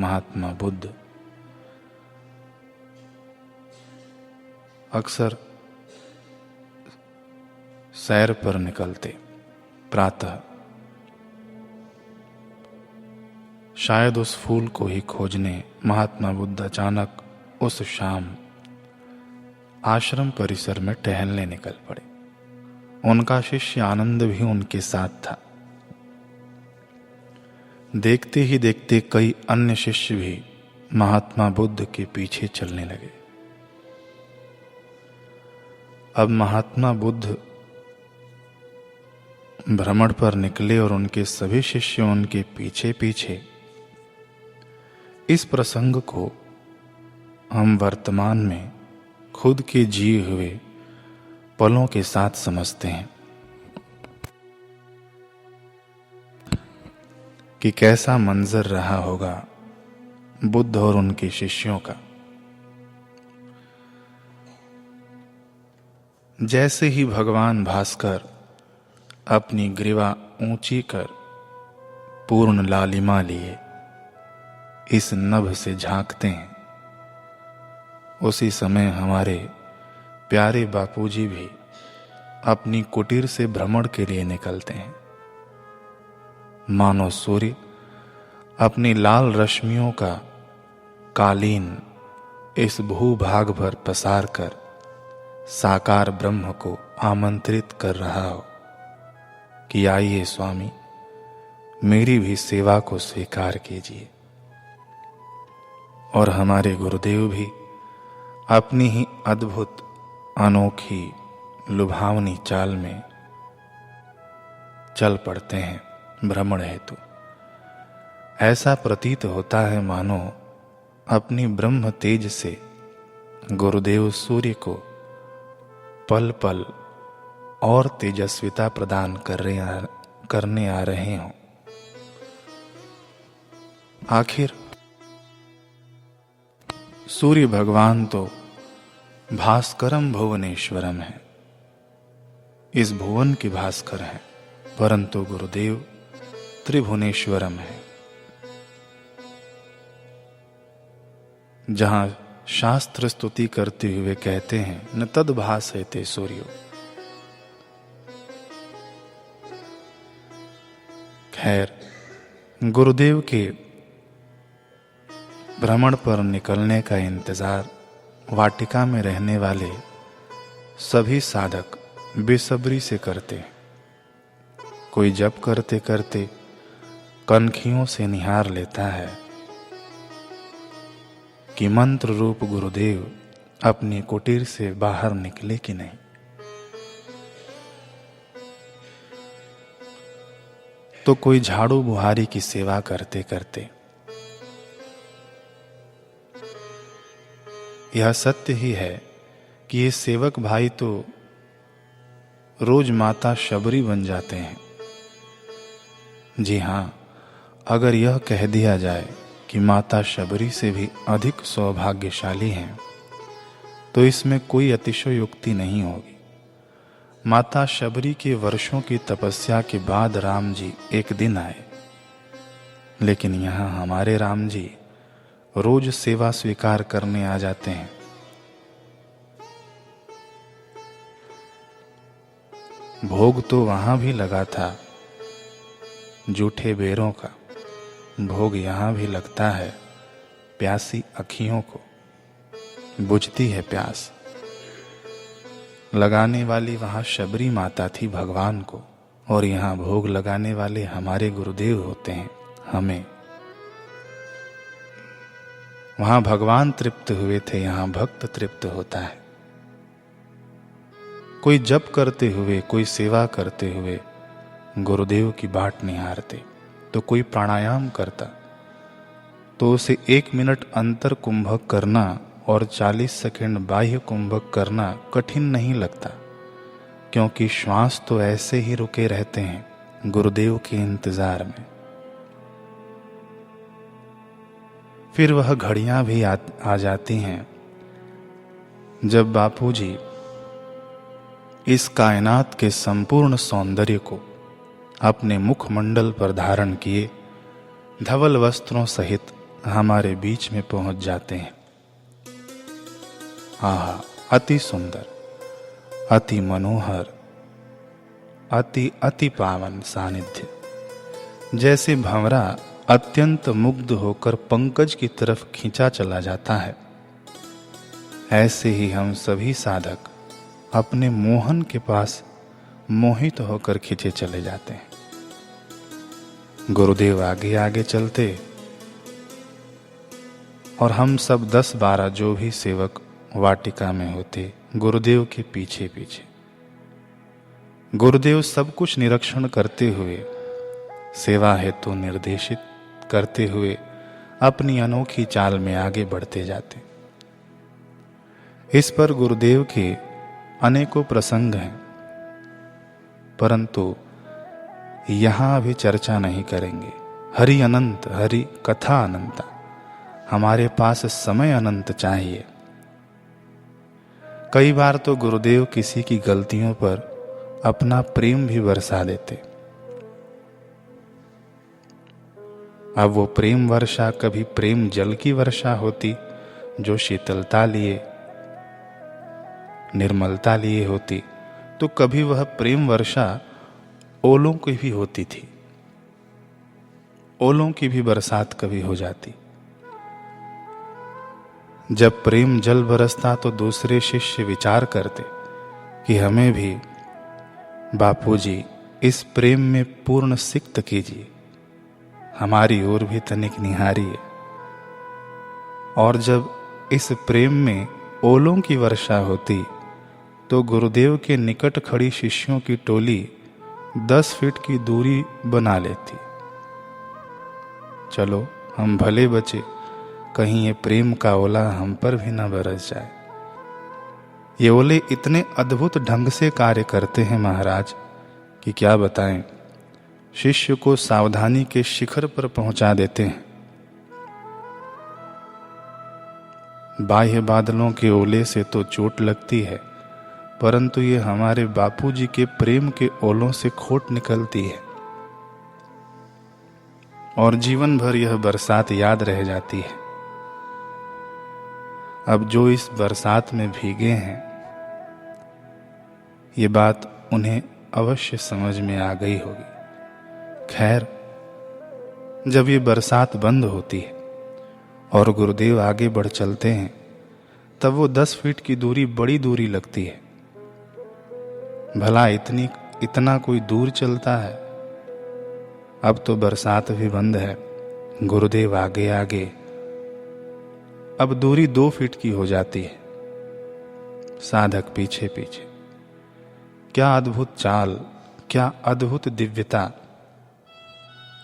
महात्मा बुद्ध अक्सर सैर पर निकलते प्रातः। शायद उस फूल को ही खोजने महात्मा बुद्ध अचानक उस शाम आश्रम परिसर में टहलने निकल पड़े। उनका शिष्य आनंद भी उनके साथ था। देखते ही देखते कई अन्य शिष्य भी महात्मा बुद्ध के पीछे चलने लगे। अब महात्मा बुद्ध भ्रमण पर निकले और उनके सभी शिष्य उनके पीछे पीछे। इस प्रसंग को हम वर्तमान में खुद के जिए हुए पलों के साथ समझते हैं कि कैसा मंजर रहा होगा बुद्ध और उनके शिष्यों का। जैसे ही भगवान भास्कर अपनी ग्रीवा ऊंची कर पूर्ण लालिमा लिए इस नभ से झांकते हैं, उसी समय हमारे प्यारे बापूजी भी अपनी कुटीर से भ्रमण के लिए निकलते हैं। मानो सूर्य अपनी लाल रश्मियों का कालीन इस भूभाग पर पसार कर साकार ब्रह्म को आमंत्रित कर रहा हो कि आइए स्वामी, मेरी भी सेवा को स्वीकार कीजिए। और हमारे गुरुदेव भी अपनी ही अद्भुत अनोखी लुभावनी चाल में चल पड़ते हैं भ्रमण हेतु। ऐसा प्रतीत होता है मानो अपनी ब्रह्म तेज से गुरुदेव सूर्य को पल पल और तेजस्विता प्रदान करने आ रहे हों। आखिर सूर्य भगवान तो भास्करम भुवनेश्वरम है, इस भुवन के भास्कर हैं, परंतु गुरुदेव त्रिभुवनेश्वरम है। जहां शास्त्र स्तुति करते हुए कहते हैं न तद भासयते सूर्यो। खैर, गुरुदेव के भ्रमण पर निकलने का इंतजार वाटिका में रहने वाले सभी साधक बेसब्री से करते हैं। कोई जप करते करते कनखियों से निहार लेता है कि मंत्र रूप गुरुदेव अपनी कुटीर से बाहर निकले कि नहीं। तो कोई झाड़ू बुहारी की सेवा करते करते। यह सत्य ही है कि ये सेवक भाई तो रोज माता शबरी बन जाते हैं। जी हां, अगर यह कह दिया जाए कि माता शबरी से भी अधिक सौभाग्यशाली हैं, तो इसमें कोई अतिशयोक्ति नहीं होगी। माता शबरी के वर्षों की तपस्या के बाद राम जी एक दिन आए, लेकिन यहाँ हमारे राम जी रोज सेवा स्वीकार करने आ जाते हैं। भोग तो वहां भी लगा था जूठे बेरों का, भोग यहां भी लगता है प्यासी अखियों को। बुझती है प्यास। लगाने वाली वहां शबरी माता थी भगवान को, और यहां भोग लगाने वाले हमारे गुरुदेव होते हैं हमें। वहां भगवान तृप्त हुए थे, यहां भक्त तृप्त होता है। कोई जप करते हुए, कोई सेवा करते हुए गुरुदेव की बाट निहारते, तो कोई प्राणायाम करता तो उसे 1 मिनट अंतर कुंभक करना और 40 सेकंड बाह्य कुंभक करना कठिन नहीं लगता, क्योंकि श्वास तो ऐसे ही रुके रहते हैं गुरुदेव के इंतजार में। फिर वह घड़ियां भी आ जाती हैं जब बापूजी इस कायनात के संपूर्ण सौंदर्य को अपने मुखमंडल पर धारण किए धवल वस्त्रों सहित हमारे बीच में पहुंच जाते हैं। आहा, अति सुंदर, अति मनोहर, अति अति पावन सानिध्य। जैसे भंवरा अत्यंत मुग्ध होकर पंकज की तरफ खींचा चला जाता है, ऐसे ही हम सभी साधक अपने मोहन के पास मोहित होकर खींचे चले जाते हैं। गुरुदेव आगे आगे चलते और हम सब 10-12 जो भी सेवक वाटिका में होते, गुरुदेव के पीछे पीछे। गुरुदेव सब कुछ निरीक्षण करते हुए, सेवा हेतु निर्देशित करते हुए अपनी अनोखी चाल में आगे बढ़ते जाते। इस पर गुरुदेव के अनेकों प्रसंग हैं, परंतु यहां अभी चर्चा नहीं करेंगे। हरि अनंत, हरि कथा अनंता। हमारे पास समय अनंत चाहिए। कई बार तो गुरुदेव किसी की गलतियों पर अपना प्रेम भी बरसा देते। अब वो प्रेम वर्षा कभी प्रेम जल की वर्षा होती, जो शीतलता लिए, निर्मलता लिए होती, तो कभी वह प्रेम वर्षा ओलों की भी होती थी। ओलों की भी बरसात कभी हो जाती। जब प्रेम जल बरसता तो दूसरे शिष्य विचार करते कि हमें भी बापूजी इस प्रेम में पूर्ण सिक्त कीजिए, हमारी ओर भी तनिक निहारिए। और जब इस प्रेम में ओलों की वर्षा होती तो गुरुदेव के निकट खड़ी शिष्यों की टोली 10 फीट की दूरी बना लेती। चलो हम भले बचे, कहीं ये प्रेम का ओला हम पर भी न बरस जाए। ये ओले इतने अद्भुत ढंग से कार्य करते हैं महाराज कि क्या बताएं। शिष्य को सावधानी के शिखर पर पहुंचा देते हैं। बाह्य बादलों के ओले से तो चोट लगती है, परंतु ये हमारे बापूजी के प्रेम के ओलों से खोट निकलती है और जीवन भर यह बरसात याद रह जाती है। अब जो इस बरसात में भीगे हैं, ये बात उन्हें अवश्य समझ में आ गई होगी। खैर, जब ये बरसात बंद होती है और गुरुदेव आगे बढ़ चलते हैं, तब वो 10 फीट की दूरी बड़ी दूरी लगती है। भला इतना कोई दूर चलता है। अब तो बरसात भी बंद है, गुरुदेव आगे आगे। अब दूरी 2 फीट की हो जाती है, साधक पीछे पीछे। क्या अद्भुत चाल, क्या अद्भुत दिव्यता।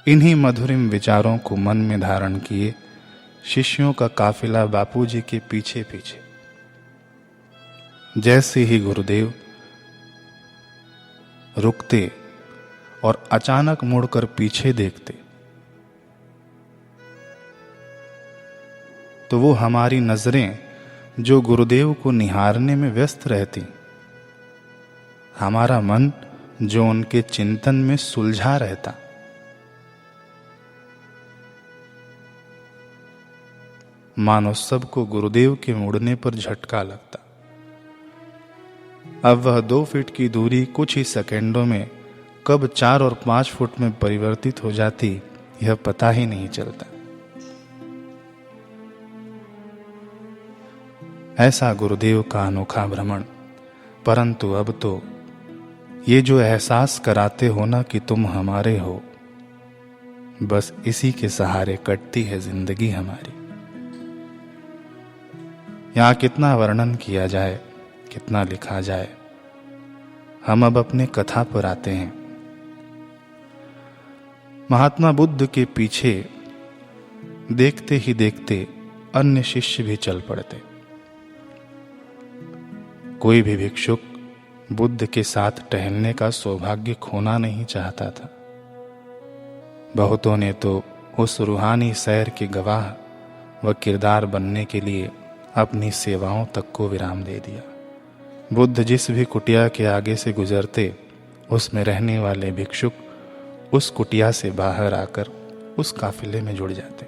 इन्हीं मधुरिम विचारों को मन में धारण किए शिष्यों का काफिला बापूजी के पीछे पीछे। जैसे ही गुरुदेव रुकते और अचानक मुड़कर पीछे देखते, तो वो हमारी नजरें जो गुरुदेव को निहारने में व्यस्त रहती, हमारा मन जो उनके चिंतन में सुलझा रहता, मानो सबको गुरुदेव के मुड़ने पर झटका लगता। अब वह 2 फीट की दूरी कुछ ही सेकंडों में कब 4 और 5 फुट में परिवर्तित हो जाती, यह पता ही नहीं चलता। ऐसा गुरुदेव का अनोखा भ्रमण। परंतु अब तो ये जो एहसास कराते हो ना कि तुम हमारे हो, बस इसी के सहारे कटती है जिंदगी हमारी। यहाँ कितना वर्णन किया जाए, कितना लिखा जाए। हम अब अपने कथा पर आते हैं। महात्मा बुद्ध के पीछे देखते ही देखते अन्य शिष्य भी चल पड़ते। कोई भी भिक्षुक बुद्ध के साथ टहलने का सौभाग्य खोना नहीं चाहता था। बहुतों ने तो उस रूहानी सैर के गवाह व किरदार बनने के लिए अपनी सेवाओं तक को विराम दे दिया। बुद्ध जिस भी कुटिया के आगे से गुजरते, उसमें रहने वाले भिक्षुक उस कुटिया से बाहर आकर उस काफिले में जुड़ जाते।